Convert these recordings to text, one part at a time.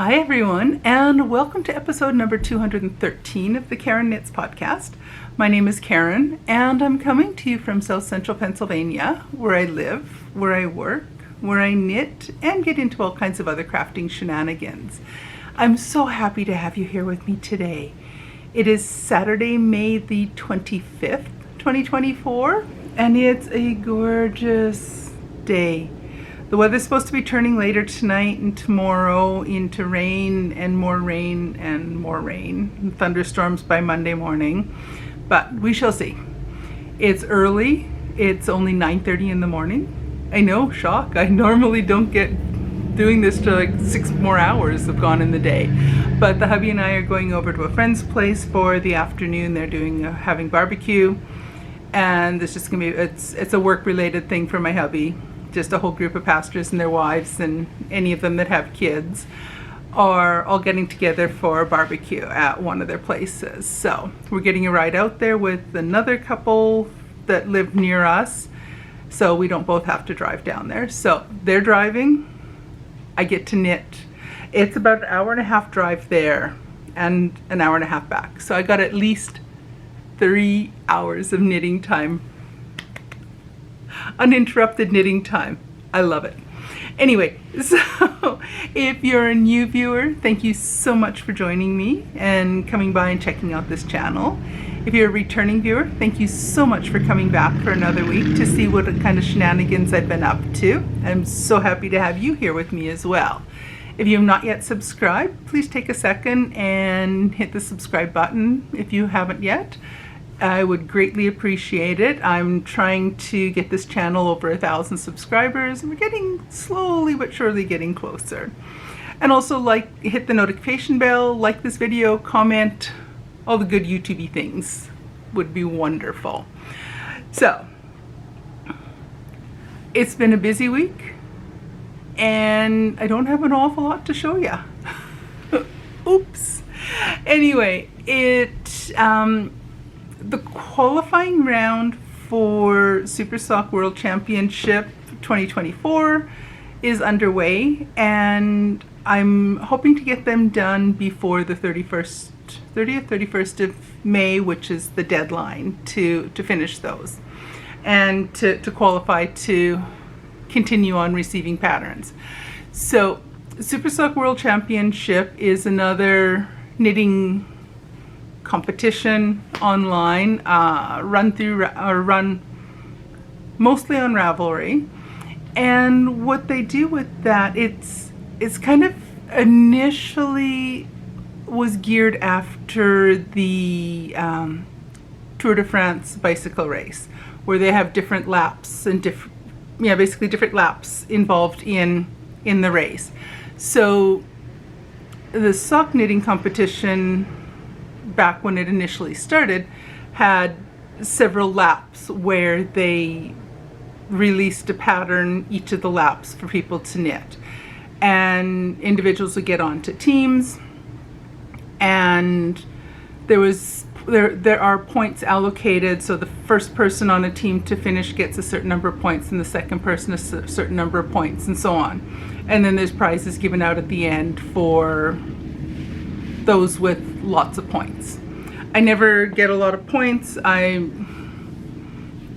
Hi everyone, and welcome to episode number 213 of the Karen Knits podcast. My name is Karen, and I'm coming to you from South Central Pennsylvania, where I live, where I work, where I knit, and get into all kinds of other crafting shenanigans. I'm so happy to have you here with me today. It is Saturday, May the 25th, 2024, and it's a gorgeous day. The weather's supposed to be turning later tonight and tomorrow into rain and more rain and more rain, and thunderstorms by Monday morning, but we shall see. It's early. It's only 9:30 in the morning. I know, shock. I normally don't get doing this till like 6 more hours have gone in the day, but the hubby and I are going over to a friend's place for the afternoon. They're having barbecue, and it's just gonna be it's a work related thing for my hubby. Just a whole group of pastors and their wives and any of them that have kids are all getting together for a barbecue at one of their places. So we're getting a ride out there with another couple that live near us, so we don't both have to drive down there. So they're driving, I get to knit. It's about an hour and a half drive there and an hour and a half back. So I got at least 3 hours of knitting time. Uninterrupted knitting time. I love it. Anyway, so if you're a new viewer, thank you so much for joining me and coming by and checking out this channel. If you're a returning viewer, thank you so much for coming back for another week to see what kind of shenanigans I've been up to. I'm so happy to have you here with me as well. If you have not yet subscribed, please take a second and hit the subscribe button if you haven't yet. I would greatly appreciate it. I'm trying to get this channel over 1,000 subscribers, and we're getting slowly but surely getting closer. And also hit the notification bell, like this video, comment, all the good YouTube-y things would be wonderful. So, it's been a busy week, and I don't have an awful lot to show you. Oops. Anyway, the qualifying round for Super Sock World Championship 2024 is underway, and I'm hoping to get them done before the 31st of May, which is the deadline to finish those and to qualify to continue on receiving patterns. So Super Sock World Championship is another knitting competition online, run mostly on Ravelry. And what they do with that, it's kind of initially was geared after the Tour de France bicycle race, where they have different laps and basically different laps involved in the race. So the sock knitting competition, back when it initially started, had several laps where they released a pattern each of the laps for people to knit, and individuals would get onto teams, and there are points allocated. So the first person on a team to finish gets a certain number of points, and the second person a certain number of points, and so on. And then there's prizes given out at the end for those with lots of points. I never get a lot of points. I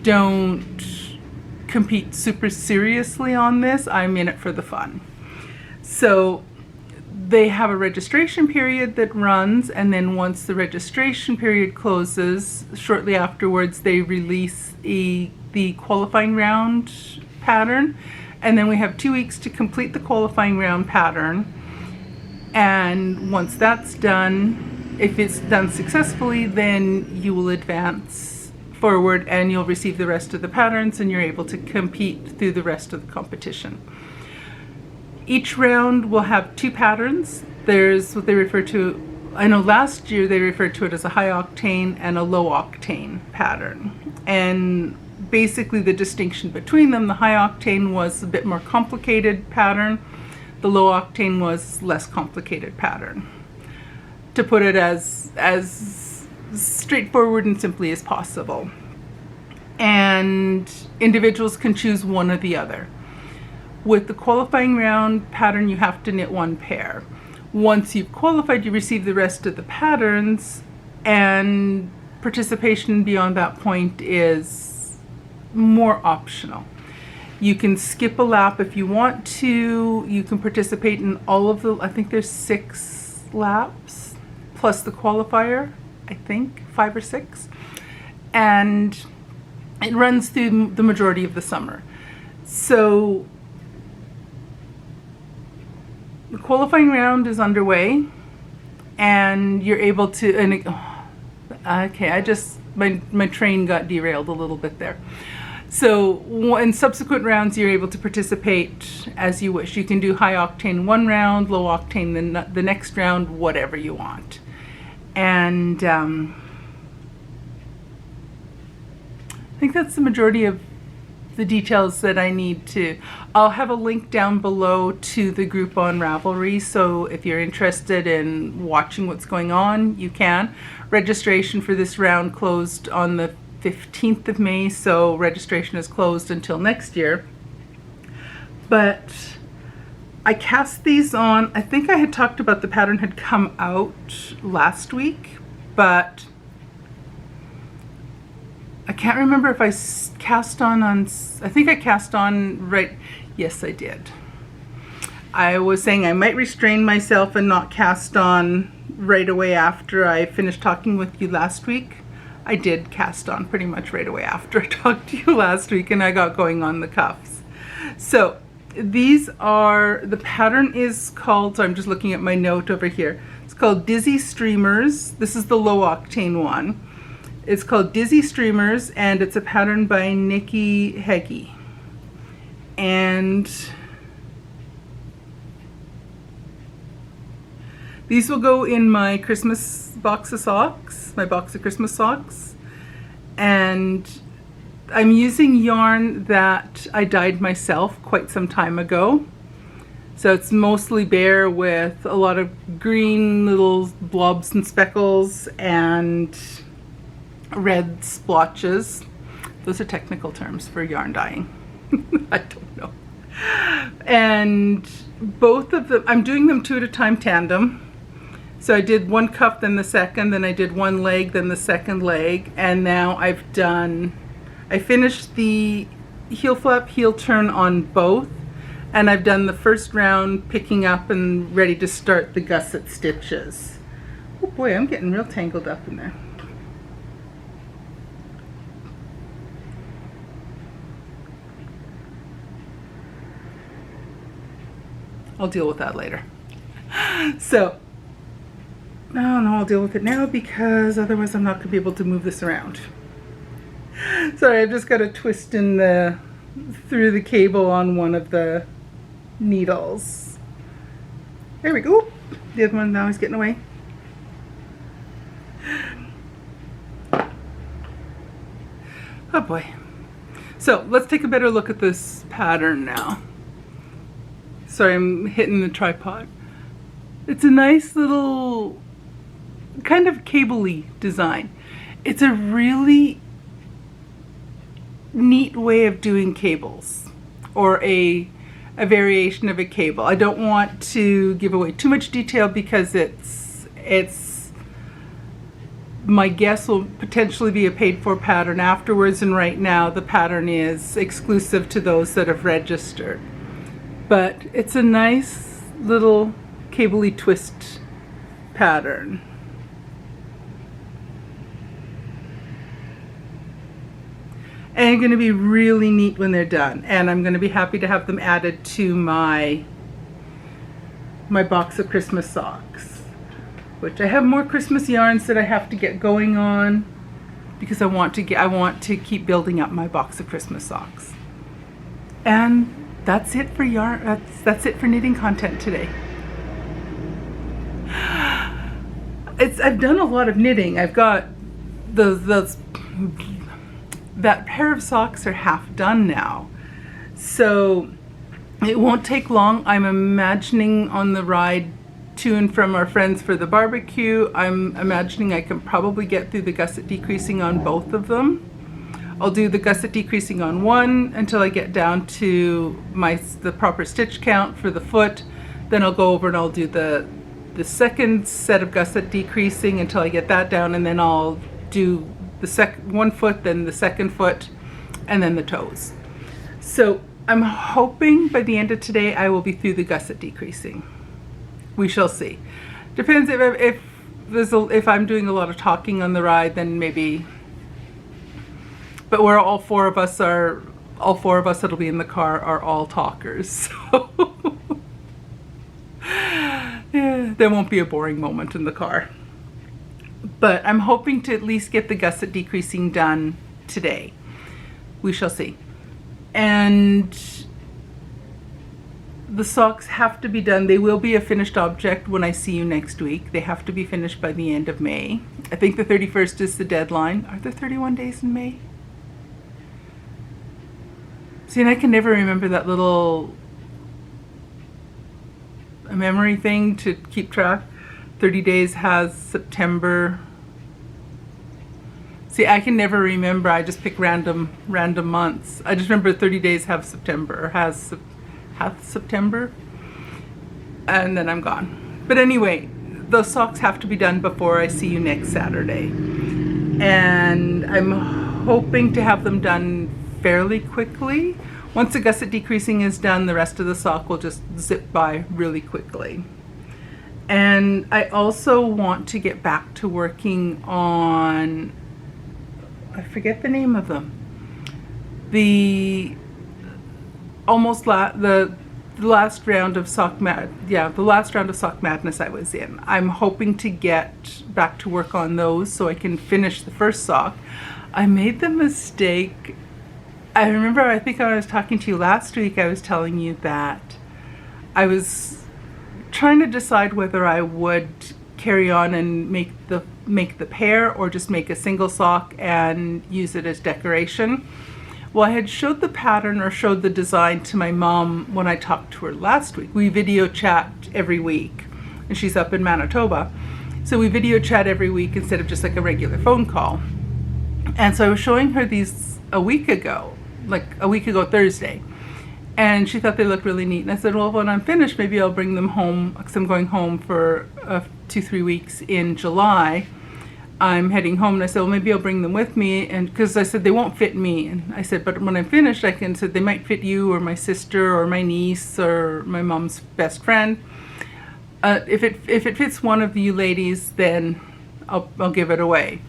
don't compete super seriously on this. I'm in it for the fun. So they have a registration period that runs, and then once the registration period closes, shortly afterwards they release the qualifying round pattern, and then we have 2 weeks to complete the qualifying round pattern. And once that's done, if it's done successfully, then you will advance forward and you'll receive the rest of the patterns, and you're able to compete through the rest of the competition. Each round will have 2 patterns. There's what they refer to, I know last year they referred to it as a high octane and a low octane pattern. And basically the distinction between them, the high octane was a bit more complicated pattern. The low octane was less complicated pattern. To put it as straightforward and simply as possible. And individuals can choose one or the other. With the qualifying round pattern, you have to knit 1 pair. Once you've qualified, you receive the rest of the patterns, and participation beyond that point is more optional. You can skip a lap if you want to. You can participate in all of the, I think there's 6 laps plus the qualifier, I think 5 or 6. And it runs through the majority of the summer. So the qualifying round is underway, and you're able to, and okay, my train got derailed a little bit there. So in subsequent rounds, you're able to participate as you wish. You can do high octane one round, low octane the next round, whatever you want. And I think that's the majority of the details that I need to. I'll have a link down below to the group on Ravelry, so if you're interested in watching what's going on, you can. Registration for this round closed on the 15th of May, so registration is closed until next year. But I cast these on, I think I had talked about the pattern had come out last week, but I can't remember if I cast on, I think I cast on, right, yes I did. I was saying I might restrain myself and not cast on right away after I finished talking with you last week. I did cast on pretty much right away after I talked to you last week, and I got going on the cuffs. So these are, the pattern is called, so I'm just looking at my note over here. It's called Dizzy Streamers. This is the low octane one. It's called Dizzy Streamers, and it's a pattern by Nikki Heggie. And these will go in my Christmas box of socks, my box of Christmas socks. And I'm using yarn that I dyed myself quite some time ago. So it's mostly bare with a lot of green little blobs and speckles and red splotches. Those are technical terms for yarn dyeing. I don't know. And both of them, I'm doing them 2 at a time tandem. So I did one cuff, then the second, then I did one leg, then the second leg, and now I finished the heel flap, heel turn on both, and I've done the first round picking up and ready to start the gusset stitches. Oh boy, I'm getting real tangled up in there. I'll deal with that later. So, no, I'll deal with it now because otherwise I'm not going to be able to move this around. Sorry, I've just got a twist in through the cable on one of the needles. There we go. The other one now is getting away. Oh boy. So let's take a better look at this pattern now. Sorry, I'm hitting the tripod. It's a nice little kind of cable-y design. It's a really neat way of doing cables, or a variation of a cable. I don't want to give away too much detail because it's my guess will potentially be a paid-for pattern afterwards, and right now the pattern is exclusive to those that have registered. But it's a nice little cable-y twist pattern. And they're going to be really neat when they're done. And I'm going to be happy to have them added to my box of Christmas socks, which I have more Christmas yarns that I have to get going on because I want to keep building up my box of Christmas socks. And that's it for yarn. That's it for knitting content today. I've done a lot of knitting. I've got that pair of socks are half done now, so it won't take long. I'm imagining on the ride to and from our friends for the barbecue, I'm imagining I can probably get through the gusset decreasing on both of them. I'll do the gusset decreasing on one until I get down to the proper stitch count for the foot. Then I'll go over and I'll do the the second set of gusset decreasing until I get that down, and then I'll do the one foot, then the second foot, and then the toes. So I'm hoping by the end of today I will be through the gusset decreasing. We shall see. Depends if I'm doing a lot of talking on the ride, then maybe. But we're all four of us that'll be in the car are all talkers. So yeah, there won't be a boring moment in the car. But I'm hoping to at least get the gusset decreasing done today. We shall see. And the socks have to be done. They will be a finished object when I see you next week. They have to be finished by the end of May. I think the 31st is the deadline. Are there 31 days in May? See, and I can never remember that little memory thing to keep track. 30 days has September. See, I can never remember. I just pick random months. I just remember 30 days have September, or has September, and then I'm gone. But anyway, those socks have to be done before I see you next Saturday. And I'm hoping to have them done fairly quickly. Once the gusset decreasing is done, the rest of the sock will just zip by really quickly. And I also want to get back to working on, I forget the name of them, the last round of sock madness I was in. I'm hoping to get back to work on those so I can finish the first sock. I made the mistake. I remember, I think I was talking to you last week, I was telling you that I was trying to decide whether I would carry on and make the pair or just make a single sock and use it as decoration. Well, I had showed the pattern or showed the design to my mom when I talked to her last week. We video chat every week, and she's up in Manitoba. So we video chat every week instead of just like a regular phone call. And so I was showing her these a week ago Thursday. And she thought they looked really neat. And I said, well, when I'm finished, maybe I'll bring them home, because I'm going home for 2-3 weeks in July. I'm heading home, and I said, well, maybe I'll bring them with me, and because I said they won't fit me, and I said, but when I'm finished, I can said they might fit you or my sister or my niece or my mom's best friend. If it fits one of you ladies, then I'll give it away.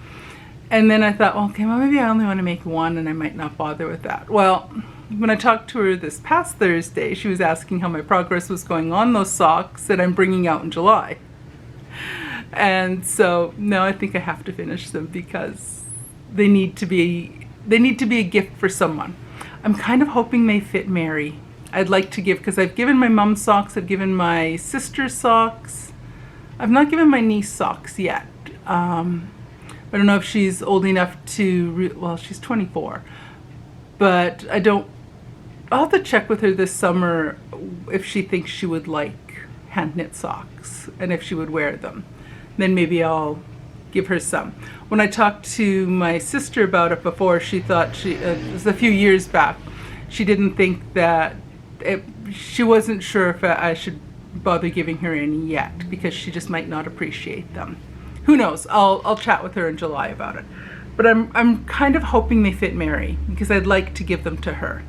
And then I thought, well, okay, well, maybe I only want to make one, and I might not bother with that. Well, when I talked to her this past Thursday, she was asking how my progress was going on those socks that I'm bringing out in July. And so now I think I have to finish them because they need to be a gift for someone. I'm kind of hoping they fit Mary. I'd like to give, because I've given my mom's socks, I've given my sister's socks. I've not given my niece socks yet. I don't know if she's old enough to, well, she's 24. But I'll have to check with her this summer if she thinks she would like hand knit socks and if she would wear them. Then maybe I'll give her some. When I talked to my sister about it before, she thought it was a few years back, she didn't think that, she wasn't sure if I should bother giving her any yet because she just might not appreciate them. Who knows? I'll chat with her in July about it. But I'm kind of hoping they fit Mary because I'd like to give them to her.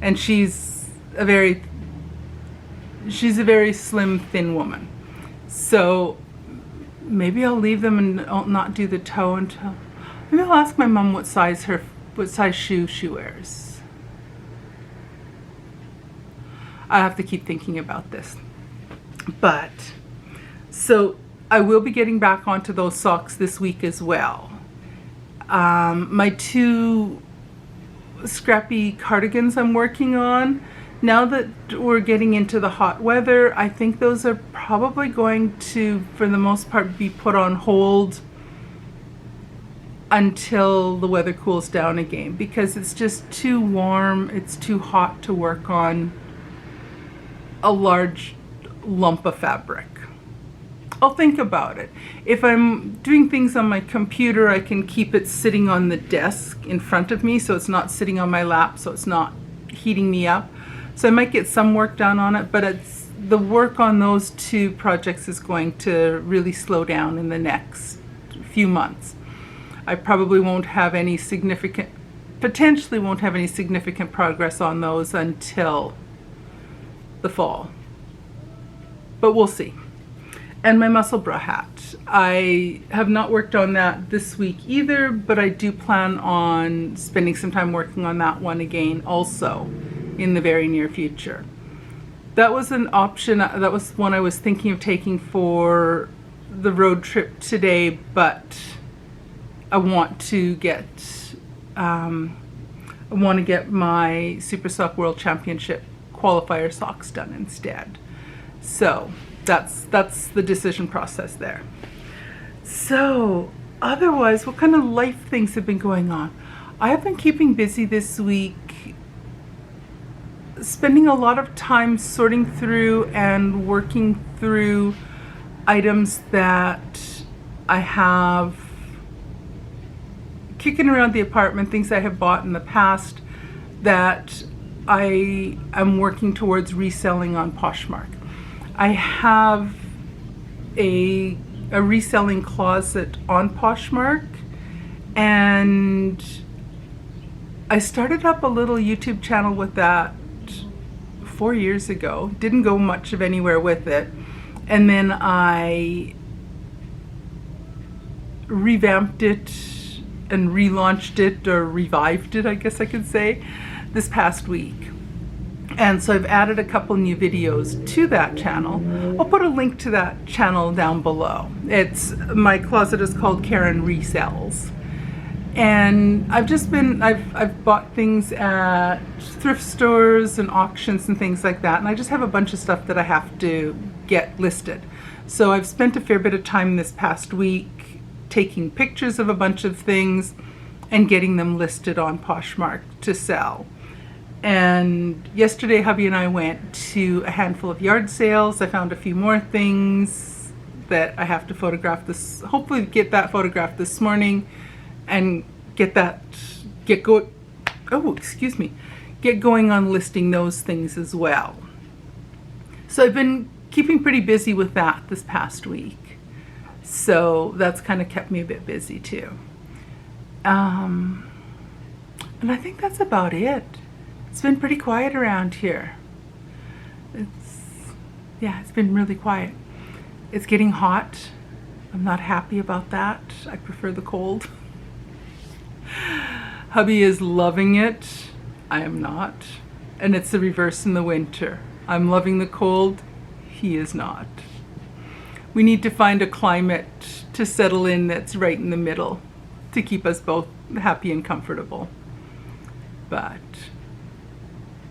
And she's a very slim, thin woman. So maybe I'll leave them and I'll not do the toe until, maybe I'll ask my mom what size shoe she wears. I have to keep thinking about this. But, so I will be getting back onto those socks this week as well. My two scrappy cardigans I'm working on, now that we're getting into the hot weather, I think those are probably going to, for the most part, be put on hold until the weather cools down again because it's just too warm, it's too hot to work on a large lump of fabric. I'll think about it. If I'm doing things on my computer, I can keep it sitting on the desk in front of me so it's not sitting on my lap, so it's not heating me up. So I might get some work done on it, but the work on those two projects is going to really slow down in the next few months. I probably won't have any significant, potentially won't have any significant progress on those until the fall. But we'll see. And my muscle bra hat. I have not worked on that this week either, but I do plan on spending some time working on that one again also in the very near future. That was an option, that was one I was thinking of taking for the road trip today, but I want to get my Super Sock World Championship qualifier socks done instead. So that's the decision process there. So otherwise, what kind of life things have been going on? I have been keeping busy this week, spending a lot of time sorting through and working through items that I have kicking around the apartment, things I have bought in the past that I am working towards reselling on Poshmark. I have a reselling closet on Poshmark, and I started up a little YouTube channel with that 4 years ago. Didn't go much of anywhere with it, and then I revamped it and relaunched it, or revived it, I guess I could say, this past week. And so I've added a couple new videos to that channel. I'll put a link to that channel down below. My closet is called KarenResells. And I've bought things at thrift stores and auctions and things like that. And I just have a bunch of stuff that I have to get listed. So I've spent a fair bit of time this past week taking pictures of a bunch of things and getting them listed on Poshmark to sell. And yesterday hubby and I went to a handful of yard sales. I found a few more things that I have to photograph hopefully get that photographed this morning and get going on listing those things as well. So I've been keeping pretty busy with that this past week. So that's kind of kept me a bit busy too. And I think that's about it. It's been pretty quiet around here. It's been really quiet. It's getting hot. I'm not happy about that. I prefer the cold. Hubby is loving it. I am not. And it's the reverse in the winter. I'm loving the cold. He is not. We need to find a climate to settle in that's right in the middle to keep us both happy and comfortable. But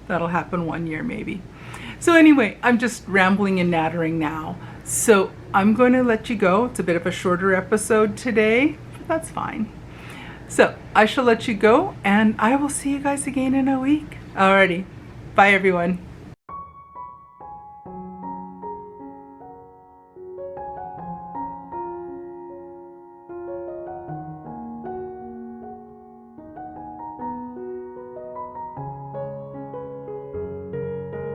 that'll happen one year maybe. So anyway, I'm just rambling and nattering now. So I'm going to let you go. It's a bit of a shorter episode today, but that's fine. So I shall let you go, and I will see you guys again in a week. Alrighty. Bye everyone.